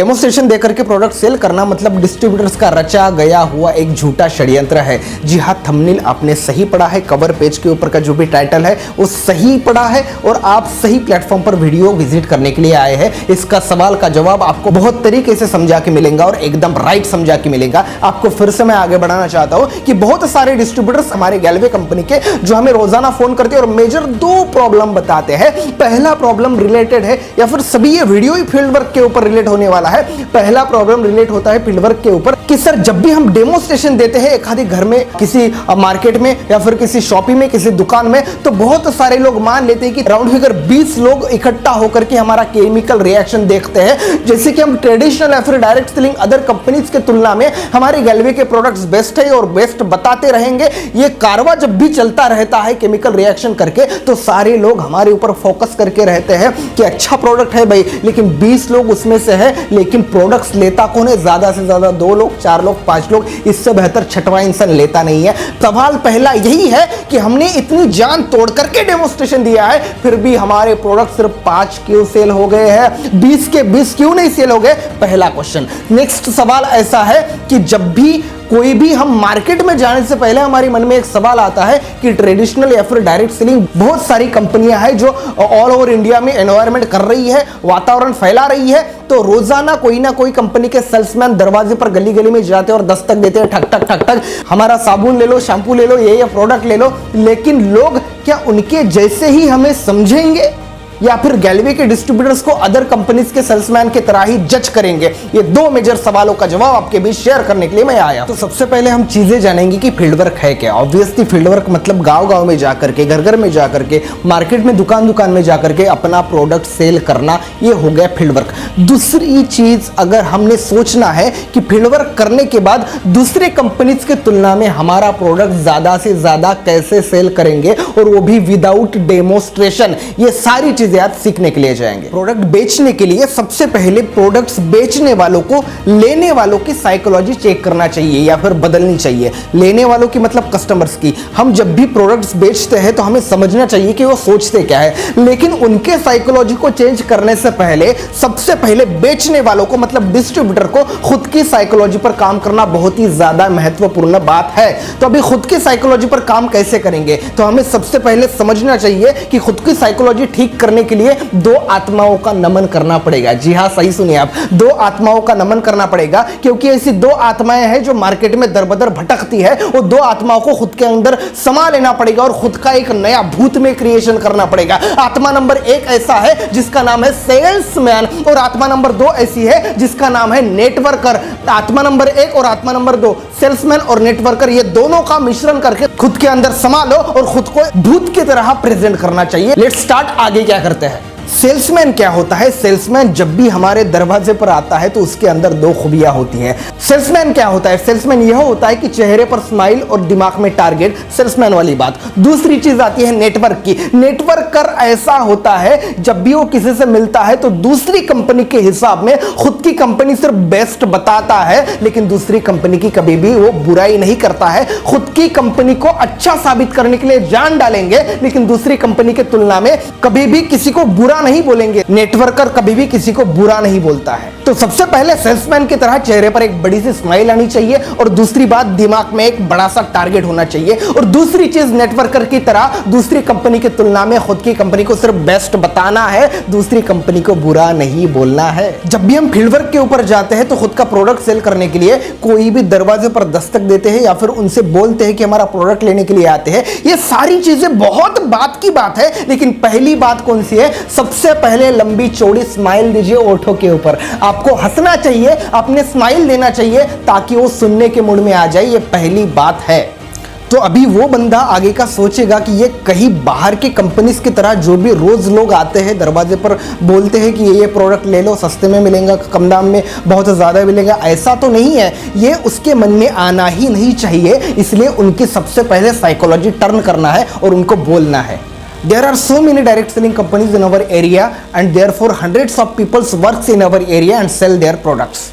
Demonstration देकर के product cell करना मतलब डिस्ट्रीब्यूटर्स का रचा गया हुआ एक झूठा षड्यंत्र है। जी हाँ, थंबनेल आपने सही पढ़ा है, कवर पेज के ऊपर का जो भी टाइटल है वो सही पढ़ा है और आप सही प्लेटफॉर्म पर वीडियो विजिट करने के लिए आए हैं। इसका सवाल का जवाब आपको बहुत तरीके से समझा के मिलेगा और एकदम राइट समझा के मिलेगा। आपको फिर से मैं आगे बढ़ाना चाहता हूं कि बहुत सारे डिस्ट्रीब्यूटर्स हमारे गैलवे कंपनी के जो हमें रोजाना फोन करते हैं और मेजर दो प्रॉब्लम बताते हैं। पहला प्रॉब्लम रिलेटेड है या फिर सभी ये वीडियो ही फील्ड वर्क के ऊपर रिलेट होने वाला है। पहला प्रॉब्लम रिलेट होता है फील्ड वर्क के ऊपर कि सर जब भी हम डेमोस्ट्रेशन देते हैं एक आधे घर में, किसी मार्केट में या फिर किसी शॉपिंग में, किसी दुकान में, तो बहुत सारे लोग मान लेते हैं कि राउंड फिगर 20 लोग इकट्ठा होकर के हमारा केमिकल रिएक्शन देखते हैं। जैसे कि हम ट्रेडिशनल या फिर डायरेक्ट सेलिंग अदर कंपनीज के तुलना में हमारे गैलवे के प्रोडक्ट्स बेस्ट है और बेस्ट बताते रहेंगे। ये कारवा जब भी चलता रहता है केमिकल रिएक्शन करके तो सारे लोग हमारे ऊपर फोकस करके रहते हैं कि अच्छा प्रोडक्ट है भाई, लेकिन 20 लोग उसमें से है, लेकिन प्रोडक्ट्स लेता कौन है? ज्यादा से ज्यादा 2 लोग, 4 लोग, 5 लोग, इससे बेहतर छठवां इंसान लेता नहीं है। सवाल पहला यही है कि हमने इतनी जान तोड़ करके डेमोस्ट्रेशन दिया है, फिर भी हमारे प्रोडक्ट सिर्फ 5 क्यों सेल हो गए हैं, 20 के 20 क्यों नहीं सेल हो गए? पहला क्वेश्चन। नेक्स्ट सवाल ऐसा है कि जब भी कोई भी हम मार्केट में जाने से पहले हमारे मन में एक सवाल आता है कि ट्रेडिशनल या फिर डायरेक्ट सेलिंग बहुत सारी कंपनियां हैं जो ऑल ओवर इंडिया में एनवायरनमेंट कर रही है, वातावरण फैला रही है, तो रोजाना कोई ना कोई कंपनी के सेल्समैन दरवाजे पर गली गली में जाते हैं और दस्तक देते हैं, ठक ठक ठक ठक, हमारा साबुन ले लो, शैम्पू ले लो, ये प्रोडक्ट ले लो। लेकिन लोग क्या उनके जैसे ही हमें समझेंगे या फिर गैलवे के डिस्ट्रीब्यूटर्स को अदर कंपनीज के सेल्समैन की तरह ही जज करेंगे? ये 2 मेजर सवालों का जवाब आपके बीच शेयर करने के लिए मैं आया। तो सबसे पहले हम चीजें जानेंगे कि फील्ड वर्क है क्या। ऑब्वियसली फील्ड वर्क मतलब गांव-गांव में जाकर के, घर-घर में जाकर के, मार्केट में, दुकान-दुकान में जाकर के अपना प्रोडक्ट सेल करना, ये हो गया फील्ड वर्क। दूसरी चीज अगर हमने सोचना है कि फील्ड वर्क करने के बाद दूसरे कंपनीज के तुलना में हमारा प्रोडक्ट ज्यादा से ज्यादा कैसे सेल करेंगे और वो भी विदाउट डेमोस्ट्रेशन, ये सारी चीजें आप सीखने के लिए जाएंगे। प्रोडक्ट बेचने के लिए सबसे पहले प्रोडक्ट्स बेचने वालों को लेने वालों की साइकोलॉजी चेक करना चाहिए या फिर बदलनी चाहिए। लेने वालों की मतलब कस्टमर्स की। हम जब भी प्रोडक्ट्स बेचते हैं तो हमें समझना चाहिए कि वो सोचते क्या है, लेकिन उनके साइकोलॉजी को चेंज करने से पहले सबसे पहले बेचने वालों को मतलब डिस्ट्रीब्यूटर को खुद की साइकोलॉजी पर काम करना बहुत ही ज्यादा महत्वपूर्ण बात है। तो अभी खुद की साइकोलॉजी पर काम कैसे करेंगे? तो हमें सबसे पहले समझना चाहिए कि खुद की साइकोलॉजी ठीक करने के लिए 2 आत्माओं का नमन करना पड़ेगा। जी हां, सही सुनिए आप, 2 आत्माओं का नमन करना पड़ेगा, क्योंकि ऐसी 2 आत्माएं हैं जो मार्केट में दरबदर भटकती है। वो 2 आत्माओं को खुद के अंदर समा लेना पड़ेगा और खुद का एक नया भूत में क्रिएशन करना पड़ेगा। आत्मा नंबर 1 ऐसा है जिसका नाम है सेल्समैन और आत्मा नंबर 2 ऐसी है जिसका नाम है नेटवर्कर। आत्मा नंबर 1 और आत्मा नंबर 2, सेल्समैन और नेटवर्कर, ये दोनों का मिश्रण करके खुद के अंदर समा लो और खुद को भूत की तरह प्रेजेंट करना चाहिए। Let's start. आगे क्या करते हैं? सेल्समैन क्या होता है? सेल्समैन जब भी हमारे दरवाजे पर आता है तो उसके अंदर 2 खूबियां होती हैं। सेल्समैन क्या होता है? सेल्समैन यह होता है कि चेहरे पर स्माइल और दिमाग में टारगेट, सेल्समैन वाली बात। दूसरी चीज आती है नेटवर्क की। नेटवर्कर ऐसा होता है जब भी वो किसी से मिलता है तो दूसरी कंपनी के हिसाब में खुद की कंपनी सिर्फ बेस्ट बताता है, लेकिन दूसरी कंपनी की कभी भी वो बुराई नहीं करता है। खुद की कंपनी को अच्छा साबित करने के लिए जान डालेंगे, लेकिन दूसरी कंपनी के तुलना में कभी भी किसी को बुरा नहीं बोलेंगे। नेटवर्कर कभी भी किसी को बुरा नहीं बोलता है। तो सबसे पहले सेल्समैन की तरह चेहरे पर एक बड़ी सी स्माइल आनी चाहिए और दूसरी बात, दिमाग में एक बड़ा सा टारगेट होना चाहिए। और दूसरी चीज, नेटवर्कर की तरह दूसरी कंपनी की तुलना में खुद की कंपनी को सिर्फ बेस्ट बताना है, दूसरी कंपनी को बुरा नहीं बोलना है। जब भी हम फील्ड वर्क के ऊपर जाते हैं तो खुद का प्रोडक्ट सेल करने के लिए कोई भी दरवाजे पर दस्तक देते हैं या फिर उनसे बोलते हैं कि हमारा प्रोडक्ट लेने के लिए आते हैं। ये सारी चीजें बहुत बात की बात है, लेकिन पहली बात कौन सी है? सबसे पहले लंबी चौड़ी स्माइल दीजिए ओठों के ऊपर। आपको हंसना चाहिए, आपने स्माइल देना चाहिए ताकि वो सुनने के मूड में आ जाए। ये पहली बात है। तो अभी वो बंदा आगे का सोचेगा कि ये कहीं बाहर की कंपनीज की तरह जो भी रोज लोग आते हैं दरवाजे पर बोलते हैं कि ये प्रोडक्ट ले लो, सस्ते में मिलेगा, कम दाम में बहुत ज़्यादा मिलेगा, ऐसा तो नहीं है। ये उसके मन में आना ही नहीं चाहिए। इसलिए उनकी सबसे पहले साइकोलॉजी टर्न करना है और उनको बोलना है। There are so many direct selling companies in our area and therefore hundreds of people works in our area and sell their products.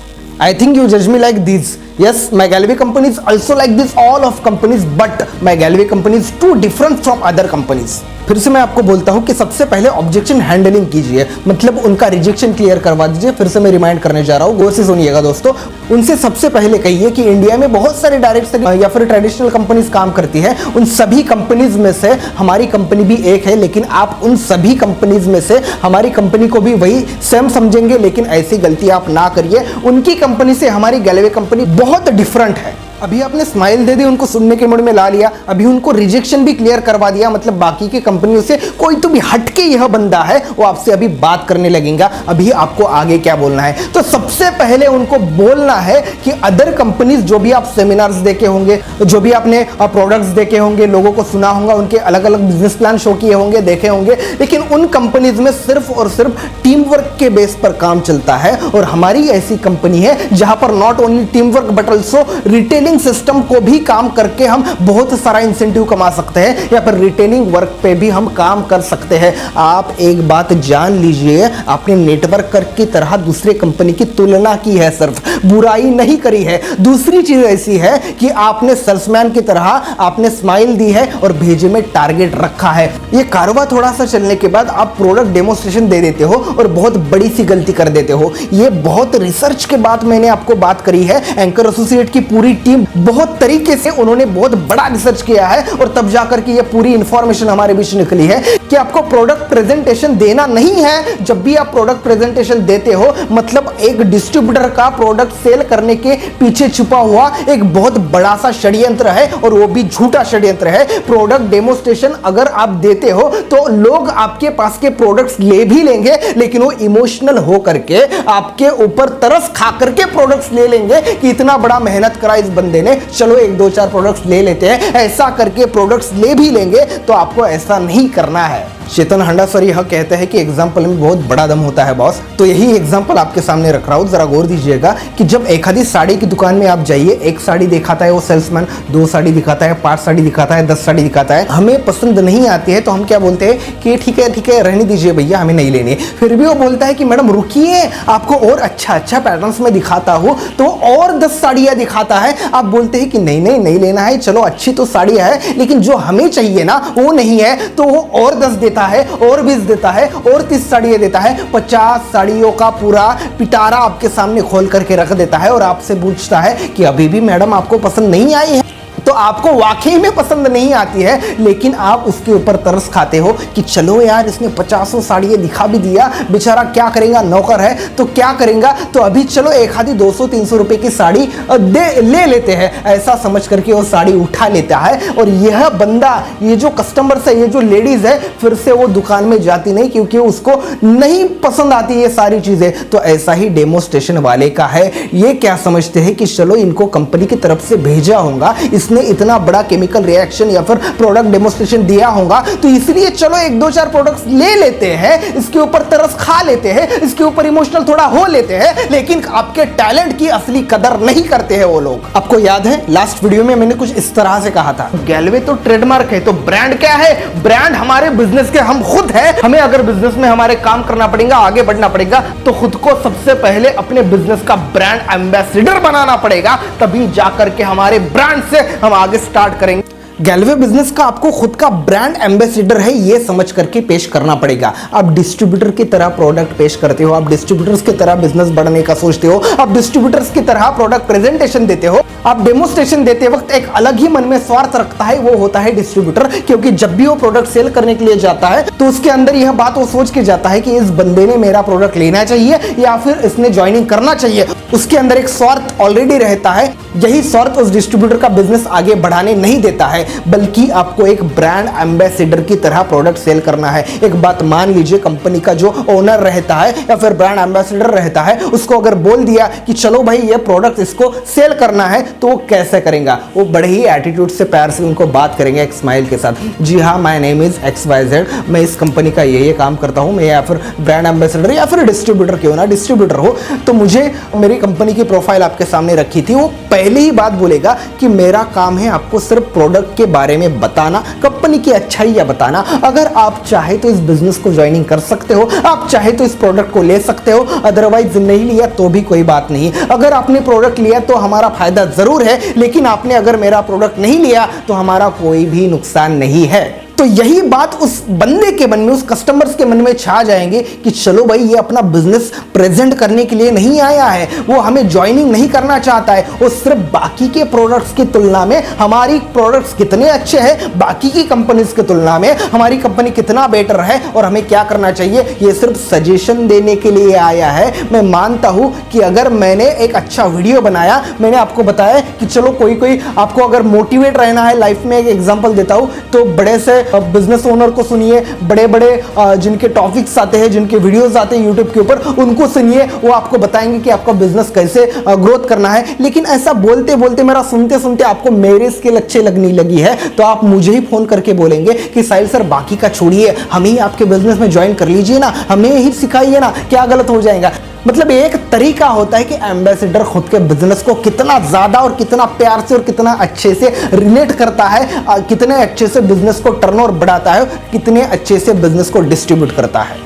I think you judge me like this. Yes, my Galway company is also like this all of companies, but my Galway company is too different from other companies. फिर से मैं आपको बोलता हूं कि सबसे पहले objection handling कीजिए, मतलब उनका रिजेक्शन क्लियर करवा दीजिए। फिर से मैं रिमाइंड करने जा रहा हूं, गौर से सुनिएगा दोस्तों। उनसे सबसे पहले कहिए कि इंडिया में बहुत सारे डायरेक्ट सेलिंग या फिर ट्रेडिशनल कंपनीज काम करती है, उन सभी कंपनीज में से हमारी कंपनी भी एक है, लेकिन आप उन सभी कंपनीज में से हमारी कंपनी को भी वही सेम समझेंगे, लेकिन ऐसी गलती आप ना करिए। उनकी कंपनी से हमारी गैलवे कंपनी बहुत डिफरेंट है। अभी आपने स्माइल दे दी, उनको सुनने के मूड में ला लिया, अभी उनको रिजेक्शन भी क्लियर करवा दिया, मतलब बाकी की कंपनियों से कोई तो भी हटके यह बंदा है, वो आपसे अभी बात करने लगेगा। अभी आपको आगे क्या बोलना है, तो सबसे पहले उनको बोलना है कि अदर कंपनीज जो भी आप सेमिनार्स देखे होंगे, जो भी आपने प्रोडक्ट्स देखे होंगे, लोगों को सुना होगा, उनके अलग अलग बिजनेस प्लान शो किए होंगे, देखे होंगे, लेकिन उन कंपनीज में सिर्फ और सिर्फ टीम वर्क के बेस पर काम चलता है। और हमारी ऐसी कंपनी है जहां पर not only team work but also retailing system को भी काम करके हम बहुत सारा इंसेंटिव कमा सकते हैं, या फिर रिटेलिंग वर्क पे भी हम काम कर सकते हैं। आप एक बात जान लीजिए, आपने नेटवर्क की तरह दूसरे कंपनी की तुलना की है, सिर्फ बुराई नहीं करी है। दूसरी चीज ऐसी है कि आपने सेल्समैन की तरह आपने स्माइल दी है और भेजे में टारगेट रखा है। ये कारवा थोड़ा सा चलने के बाद आप प्रोडक्ट डेमोस्ट्रेशन दे देते हो और बहुत बड़ी सी गलती कर देते हो। ये बहुत रिसर्च के बाद मैंने आपको बात करी है। एंकर एसोसिएट की पूरी टीम बहुत तरीके से उन्होंने बहुत बड़ा रिसर्च किया है और तब जाकर के ये पूरी इंफॉर्मेशन हमारे बीच निकली है कि आपको प्रोडक्ट प्रेजेंटेशन देना नहीं है। जब भी आप प्रोडक्ट प्रेजेंटेशन देते हो, मतलब एक डिस्ट्रीब्यूटर का प्रोडक्ट सेल करने के पीछे छुपा हुआ एक बहुत बड़ा सा षड्यंत्र है, और वो भी झूठा षड्यंत्र है। प्रोडक्ट डेमोस्ट्रेशन अगर आप देते हो तो लोग आपके पास के प्रोडक्ट्स ले भी लेंगे, लेकिन वो इमोशनल हो करके आपके ऊपर तरस खा करके प्रोडक्ट्स ले लेंगे कि इतना बड़ा मेहनत करा इस बंदे ने, चलो एक दो चार प्रोडक्ट्स ले लेते हैं, ऐसा करके प्रोडक्ट्स ले भी लेंगे। तो आपको ऐसा नहीं करना है। चेतन हंडा सर यह कहते हैं कि एग्जाम्पल में बहुत बड़ा दम होता है बॉस, तो यही एग्जाम्पल आपके सामने रख रहा हूं। जरा गौर दीजिएगा कि जब एक आधी साड़ी की दुकान में आप जाइए, एक साड़ी दिखाता है वो सेल्समैन, 2 साड़ी दिखाता है, 5 साड़ी दिखाता है, 10 साड़ी दिखाता है, हमें पसंद नहीं आती है तो हम क्या बोलते हैं कि ठीक है रहने दीजिए भैया, हमें नहीं लेनी। फिर भी वो बोलता है कि मैडम रुकिए, आपको और अच्छा पैटर्न्स में दिखाता हूं, तो और 10 साड़ियां दिखाता है। आप बोलते हैं कि नहीं लेना है, चलो अच्छी तो साड़ियां है, लेकिन जो हमें चाहिए ना वो नहीं है, तो वो और 10 देता है, और 20 देता है, और 30 साड़ियां देता है, 50 साड़ियों का पूरा पिटारा आपके सामने खोल करके रख देता है और आपसे पूछता है कि अभी भी मैडम आपको पसंद नहीं आई है। तो आपको वाकई में पसंद नहीं आती है, लेकिन आप उसके ऊपर तरस खाते हो कि चलो यार इसने 50 साड़ियां दिखा भी दिया, बेचारा क्या करेगा, नौकर है तो क्या करेगा, तो अभी चलो एक आधी 200-300 रुपए की साड़ी ले लेते हैं, ऐसा समझ करके वो साड़ी उठा लेता है। और यह बंदा, ये जो कस्टमर्स है, ये जो लेडीज है, फिर से वो दुकान में जाती नहीं क्योंकि उसको नहीं पसंद आती ये सारी चीजें। तो ऐसा ही डेमोस्ट्रेशन वाले का है। ये क्या समझते हैं कि चलो इनको कंपनी की तरफ से भेजा होगा, ने इतना बड़ा केमिकल रिएक्शन या फिर प्रोडक्ट डेमोस्ट्रेशन दिया होगा, तो इसलिए चलो एक दो चार प्रोडक्ट्स ले लेते हैं, इसके ऊपर तरस खा लेते हैं, इसके ऊपर इमोशनल थोड़ा हो लेते हैं, लेकिन आपके टैलेंट की असली कदर नहीं करते हैं वो लोग। आपको याद है लास्ट वीडियो में मैंने कुछ इस तरह से कहा था, गैलवे तो ट्रेडमार्क है, तो ब्रांड क्या है? ब्रांड हमारे बिजनेस के हम खुद है। हमें अगर बिजनेस में हमारे काम करना पड़ेगा, आगे बढ़ना पड़ेगा, तो खुद को सबसे पहले अपने बिजनेस का ब्रांड एम्बेसडर बनाना पड़ेगा, तभी जाकर के हमारे ब्रांड से हम आगे स्टार्ट करेंगे। गैलवे बिजनेस का आपको खुद का ब्रांड एम्बेसडर है ये समझ करके पेश करना पड़ेगा। आप डिस्ट्रीब्यूटर की तरह प्रोडक्ट पेश करते हो, आप डिस्ट्रीब्यूटर्स की तरह बिजनेस बढ़ाने का सोचते हो, आप डिस्ट्रीब्यूटर्स की तरह प्रोडक्ट प्रेजेंटेशन देते हो, आप डेमोस्ट्रेशन देते वक्त एक अलग ही मन में स्वार्थ रखता है, वो होता है डिस्ट्रीब्यूटर। क्योंकि जब भी वो प्रोडक्ट सेल करने के लिए जाता है तो उसके अंदर यह बात वो सोच के जाता है कि इस बंदे ने मेरा प्रोडक्ट लेना चाहिए या फिर इसने ज्वाइनिंग करना चाहिए। उसके अंदर एक स्वार्थ ऑलरेडी रहता है। यही स्वार्थ उस डिस्ट्रीब्यूटर का बिजनेस आगे बढ़ाने नहीं देता है, बल्कि आपको एक ब्रांड एम्बेसडर की तरह प्रोडक्ट सेल करना है। एक बात मान लीजिए, कंपनी का जो ओनर रहता है या फिर ब्रांड एम्बेसडर रहता है, उसको अगर बोल दिया कि चलो भाई ये प्रोडक्ट इसको सेल करना है, तो वो कैसे करेगा? वो बड़े ही एटीट्यूड से, प्यार से उनको बात करेंगे एक स्माइल के साथ। जी हाँ, माय नेम इज XYZ, मैं इस कंपनी का ये काम करता हूँ, मैं या फिर ब्रांड एम्बेसडर या फिर डिस्ट्रीब्यूटर, क्यों ना डिस्ट्रीब्यूटर हो, तो मुझे मेरी कंपनी की प्रोफाइल आपके सामने रखी थी, वो पहले ही बात बोलेगा कि मेरा काम है आपको सिर्फ प्रोडक्ट के बारे में बताना, कंपनी की अच्छाइयाँ बताना। अगर आप चाहे तो इस बिजनेस को ज्वाइनिंग कर सकते हो, आप चाहे तो इस प्रोडक्ट को ले सकते हो, अदरवाइज नहीं लिया तो भी कोई बात नहीं। अगर आपने प्रोडक्ट लिया तो हमारा फायदा जरूर है, लेकिन आपने अगर मेरा प्रोडक्ट नहीं लिया तो हमारा कोई भी नुकसान नहीं है। तो यही बात उस बंदे के मन में, उस कस्टमर्स के मन में छा जाएंगे कि चलो भाई ये अपना बिजनेस प्रेजेंट करने के लिए नहीं आया है, वो हमें ज्वाइनिंग नहीं करना चाहता है, वो सिर्फ बाकी के प्रोडक्ट्स की तुलना में हमारी प्रोडक्ट्स कितने अच्छे हैं, बाकी की कंपनीज की तुलना में हमारी कंपनी कितना बेटर है और हमें क्या करना चाहिए, ये सिर्फ सजेशन देने के लिए आया है। मैं मानता हूं कि अगर मैंने एक अच्छा वीडियो बनाया, मैंने आपको बताया कि चलो कोई आपको अगर मोटिवेट रहना है लाइफ में, एक एग्जांपल देता हूं तो बड़े से बिजनेस ओनर को सुनिए, बड़े जिनके टॉपिक्स आते हैं, जिनके वीडियोस आते हैं यूट्यूब के ऊपर, उनको सुनिए, वो आपको बताएंगे कि आपका बिजनेस कैसे ग्रोथ करना है। लेकिन ऐसा बोलते बोलते, मेरा सुनते सुनते आपको मेरे स्किल अच्छे लगने लगी है तो आप मुझे ही फोन करके बोलेंगे कि साहिल सर बाकी का छोड़िए, हमें ही आपके बिजनेस में ज्वाइन कर लीजिए ना, हमें ही सिखाइए ना, क्या गलत हो जाएगा। मतलब एक तरीका होता है कि एम्बेसडर खुद के बिजनेस को कितना ज्यादा और कितना प्यार से और कितना अच्छे से रिलेट करता है, कितने अच्छे से बिजनेस को टर्नओवर बढ़ाता है, कितने अच्छे से बिजनेस को डिस्ट्रीब्यूट करता है।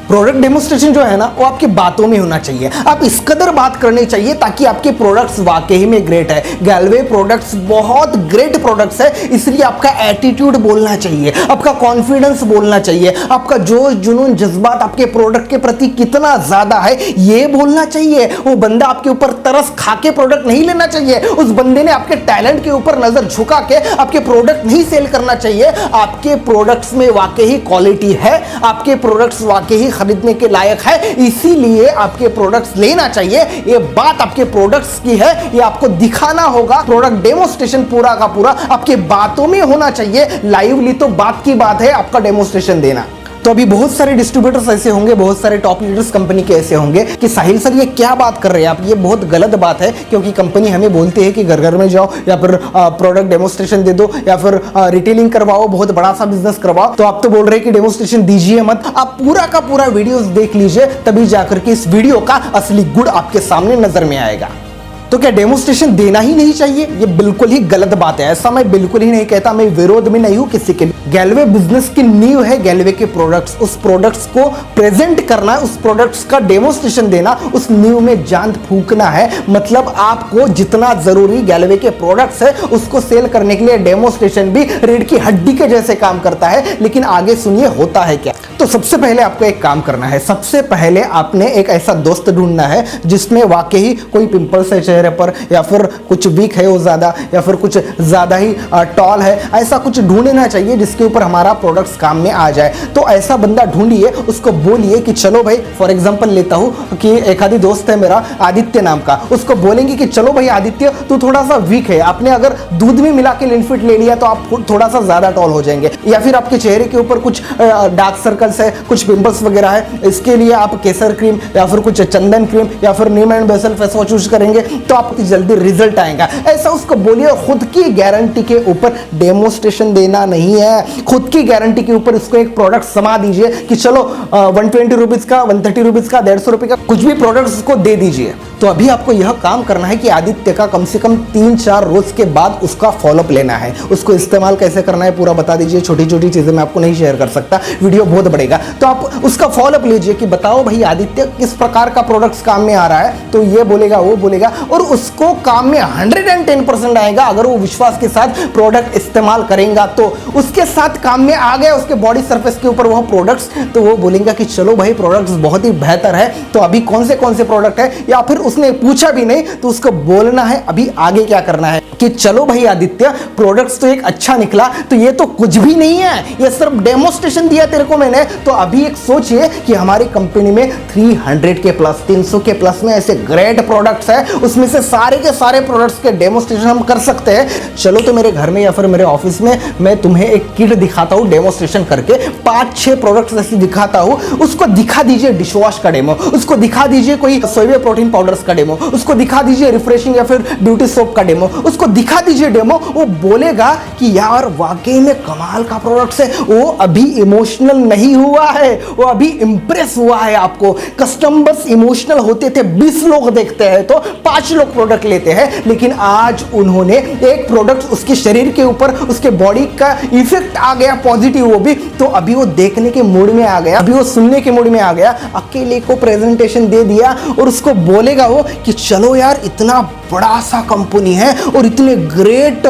प्रोडक्ट डेमोस्ट्रेशन जो है ना, वो आपकी बातों में होना चाहिए, आप इस कदर बात करनी चाहिए ताकि आपके प्रोडक्ट्स वाकई में ग्रेट है। गैलवे प्रोडक्ट्स बहुत ग्रेट प्रोडक्ट्स है, इसलिए आपका एटीट्यूड बोलना चाहिए, आपका कॉन्फिडेंस बोलना चाहिए, आपका जोश जुनून जज्बात आपके प्रोडक्ट के प्रति कितना ज्यादा है ये बोलना चाहिए। वो बंदा आपके ऊपर तरस खा के प्रोडक्ट नहीं लेना चाहिए, उस बंदे ने आपके टैलेंट के ऊपर नजर झुका के आपके प्रोडक्ट नहीं सेल करना चाहिए। आपके प्रोडक्ट्स में वाकई क्वालिटी है, आपके प्रोडक्ट्स वाकई खरीदने के लायक है, इसीलिए आपके प्रोडक्ट्स लेना चाहिए। ये बात आपके प्रोडक्ट्स की है, ये आपको दिखाना होगा। प्रोडक्ट डेमोस्ट्रेशन पूरा का पूरा आपके बातों में होना चाहिए। लाइवली तो बात की बात है आपका डेमोस्ट्रेशन देना। तो अभी बहुत सारे डिस्ट्रीब्यूटर्स ऐसे होंगे, बहुत सारे टॉप लीडर्स कंपनी के ऐसे होंगे कि साहिल सर ये क्या बात कर रहे हैं आप, ये बहुत गलत बात है, क्योंकि कंपनी हमें बोलती है कि घर घर में जाओ या फिर प्रोडक्ट डेमोस्ट्रेशन दे दो या फिर रिटेलिंग करवाओ, बहुत बड़ा सा बिजनेस करवाओ। तो आप तो बोल रहे हैं कि डेमोस्ट्रेशन दीजिए मत, आप पूरा का पूरा वीडियोस देख लीजिए, तभी जाकर के इस वीडियो का असली गुण आपके सामने नजर में आएगा। तो क्या डेमोस्ट्रेशन देना ही नहीं चाहिए? ये बिल्कुल ही गलत बात है, ऐसा मैं बिल्कुल ही नहीं कहता, मैं विरोध में नहीं हूं किसी के। गैलवे बिजनेस की नींव है गैलवे के प्रोडक्ट्स, उस प्रोडक्ट्स को प्रेजेंट करना, उस प्रोडक्ट्स का डेमोस्ट्रेशन देना, उस नींव में जान फूंकना है। मतलब आपको जितना जरूरी गैलवे के प्रोडक्ट्स है उसको सेल करने के लिए डेमोस्ट्रेशन भी रीढ़ की हड्डी के जैसे काम करता है। लेकिन आगे सुनिए होता है क्या। तो सबसे पहले आपको एक काम करना है, सबसे पहले आपने एक ऐसा दोस्त ढूंढना है जिसमें वाकई कोई पिंपल्स है चेहरे पर, या फिर कुछ वीक है वो ज्यादा, या फिर कुछ ज्यादा ही टॉल है, ऐसा कुछ ढूंढना चाहिए जिसके ऊपर हमारा प्रोडक्ट्स काम में आ जाए। तो ऐसा बंदा ढूंढिए, उसको बोलिए कि चलो भाई, फॉर एग्जांपल लेता हूं कि एक आदि दोस्त है मेरा आदित्य नाम का, उसको बोलेंगे कि चलो भाई आदित्य तू थोड़ा सा वीक है, आपने अगर दूध में मिला के लिनफिट ले लिया तो आप थोड़ा सा ज्यादा टॉल हो जाएंगे, या फिर आपके चेहरे के ऊपर कुछ डार्क सर्कल्स है, कुछ पिंपल्स वगैरह है, इसके लिए आप केसर क्रीम या फिर कुछ चंदन क्रीम या फिर neem and basil face wash use करेंगे तो आपको जल्दी रिजल्ट आएगा। ऐसा उसको बोलिए। खुद की गारंटी के ऊपर डेमोस्ट्रेशन देना नहीं है, खुद की गारंटी के ऊपर इसको एक प्रोडक्ट समा दीजिए कि चलो 120 रुपीज का, 130 रुपीज का, 150 रुपए का कुछ भी प्रोडक्ट उसको दे दीजिए। तो अभी आपको यह काम करना है कि आदित्य का कम से कम 3-4 रोज के बाद उसका फॉलोअप लेना है, उसको इस्तेमाल कैसे करना है पूरा बता दीजिए। छोटी छोटी चीजें मैं आपको नहीं शेयर कर सकता, वीडियो बहुत बढ़ेगा। तो आप उसका फॉलोअप लीजिए कि बताओ भाई आदित्य किस प्रकार का प्रोडक्ट्स काम में आ रहा है, तो ये बोलेगा वो बोलेगा, और उसको काम में 110% आएगा अगर वो विश्वास के साथ प्रोडक्ट इस्तेमाल करेगा। तो उसके साथ काम में आ गया उसके बॉडी सरफेस के ऊपर वह प्रोडक्ट्स, तो वो बोलेगा कि चलो भाई प्रोडक्ट्स बहुत ही बेहतर है, तो अभी कौन से प्रोडक्ट है, या फिर उसने पूछा भी नहीं तो उसको बोलना है अभी आगे क्या करना है कि चलो भाई आदित्य प्रोडक्ट्स तो एक अच्छा निकला, तो ये तो कुछ भी नहीं है, ये सिर्फ डेमोस्ट्रेशन दिया तेरे को मैंने। तो अभी एक सोचिए कि हमारी कंपनी में 300 के प्लस, 300 के प्लस में ऐसे ग्रेट प्रोडक्ट्स है, उसमें से सारे के सारे प्रोडक्ट्स के डेमोस्ट्रेशन हम कर सकते हैं। चलो तो मेरे घर में या फिर मेरे ऑफिस में मैं तुम्हें एक किट दिखाता हूं डेमोस्ट्रेशन करके, 5-6 प्रोडक्ट्स ऐसे दिखाता हूं, उसको दिखा दीजिए डिशवॉश का डेमो, उसको दिखा दीजिए कोई सोया प्रोटीन पाउडर टूथब्रश का डेमो, उसको दिखा दीजिए रिफ्रेशिंग या फिर ब्यूटी सोप का डेमो, उसको दिखा दीजिए डेमो, वो बोलेगा कि यार वाकई में कमाल का प्रोडक्ट है। वो अभी इमोशनल नहीं हुआ है, वो अभी इंप्रेस हुआ है आपको। कस्टमर्स इमोशनल होते थे, 20 लोग देखते हैं तो 5 लोग प्रोडक्ट लेते हैं, लेकिन आज उन्होंने एक प्रोडक्ट उसके शरीर के ऊपर, उसके बॉडी का इफेक्ट आ गया पॉजिटिव, वो भी तो अभी वो देखने के मूड में आ गया, अभी वो सुनने के मूड में आ गया, अकेले को प्रेजेंटेशन दे दिया और उसको बोलेगा वो कि चलो यार इतना बड़ा सा कंपनी है और इतने ग्रेट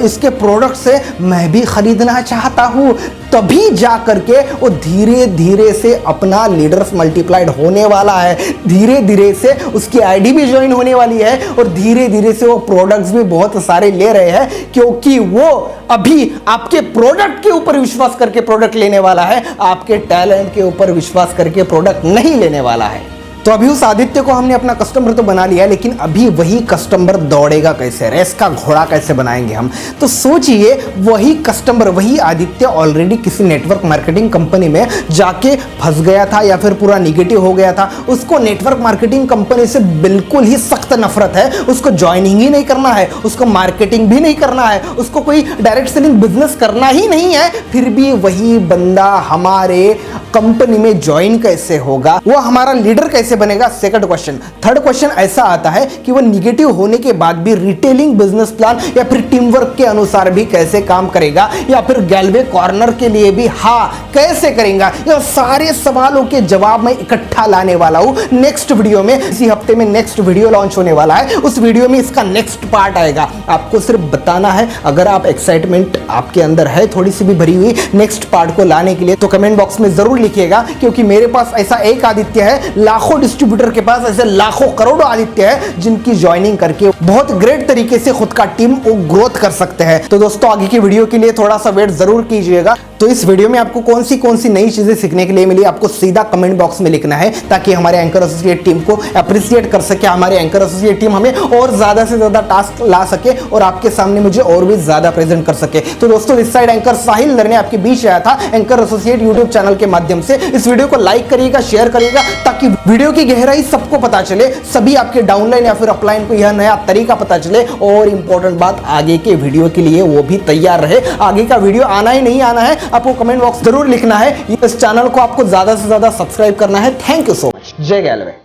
इसके प्रोडक्ट से मैं भी खरीदना चाहता हूं। तभी जा करके वो धीरे धीरे से अपना लीडर्स मल्टीप्लाइड होने वाला है, धीरे धीरे से उसकी आईडी भी ज्वाइन होने वाली है और धीरे धीरे से वो प्रोडक्ट्स भी बहुत सारे ले रहे हैं, क्योंकि वो अभी आपके प्रोडक्ट के ऊपर विश्वास करके प्रोडक्ट लेने वाला है, आपके टैलेंट के ऊपर विश्वास करके प्रोडक्ट नहीं लेने वाला है। तो अभी उस आदित्य को हमने अपना कस्टमर तो बना लिया, लेकिन अभी वही कस्टमर दौड़ेगा कैसे, रेस का घोड़ा कैसे बनाएंगे हम। तो सोचिए वही कस्टमर, वही आदित्य ऑलरेडी किसी नेटवर्क मार्केटिंग कंपनी में जाके फंस गया था या फिर पूरा निगेटिव हो गया था। उसको नेटवर्क मार्केटिंग कंपनी से बिल्कुल ही सख्त नफरत है, उसको ज्वाइनिंग ही नहीं करना है, उसको मार्केटिंग भी नहीं करना है, उसको कोई डायरेक्ट सेलिंग बिजनेस करना ही नहीं है। फिर भी वही बंदा हमारे कंपनी में ज्वाइन कैसे होगा, वो हमारा लीडर कैसे बनेगा, सेकंड क्वेश्चन। थर्ड क्वेश्चन ऐसा आता है कि वो निगेटिव होने के बाद भी रिटेलिंग बिजनेस प्लान या फिर टीम वर्क के अनुसार भी कैसे काम करेगा, या फिर गैलवे कॉर्नर के लिए भी हाँ कैसे करेगा। ये सारे सवालों के जवाब मैं इकट्ठा लाने वाला हूं नेक्स्ट वीडियो में। इसी हफ्ते में नेक्स्ट वीडियो लॉन्च होने वाला है, उस वीडियो में इसका नेक्स्ट पार्ट आएगा। आपको सिर्फ बताना है, अगर आप एक्साइटमेंट आपके अंदर है थोड़ी सी भी भरी हुई नेक्स्ट पार्ट को लाने के लिए, तो कमेंट बॉक्स में जरूर लिखिएगा, क्योंकि मेरे पास ऐसा एक आदित्य है, लाखों डिस्ट्रीब्यूटर के पास ऐसे लाखों करोड़ों आदित्य है जिनकी ज्वाइनिंग करके बहुत ग्रेट तरीके से खुद का टीम वो ग्रोथ कर सकते हैं। तो दोस्तों आगे की वीडियो के लिए थोड़ा सा वेट जरूर कीजिएगा। तो इस वीडियो में आपको कौन सी नई चीजें सीखने के लिए मिली, आपको सीधा कमेंट बॉक्स में लिखना है, ताकि हमारे एंकर एसोसिएट टीम को अप्रिशिएट कर सके, हमारे एंकर एसोसिएट टीम हमें और ज्यादा से ज्यादा टास्क ला सके और आपके सामने मुझे और भी ज्यादा प्रेजेंट कर सके। तो दोस्तों इस साइड एंकर साहिल नरने आपके बीच आया था एंकर एसोसिएट यूट्यूब चैनल के माध्यम से। इस वीडियो को लाइक करिएगा, शेयर करिएगा, ताकि वीडियो की गहराई सबको पता चले, सभी आपके डाउनलाइन या फिर अपलाइन को यह नया तरीका पता चले, और इंपॉर्टेंट बात आगे के वीडियो के लिए वो भी तैयार रहे। आगे का वीडियो आना ही नहीं आना है, आपको कमेंट बॉक्स जरूर लिखना है। इस चैनल को आपको ज्यादा से ज्यादा सब्सक्राइब करना है। Thank you so much. जय गैलवे।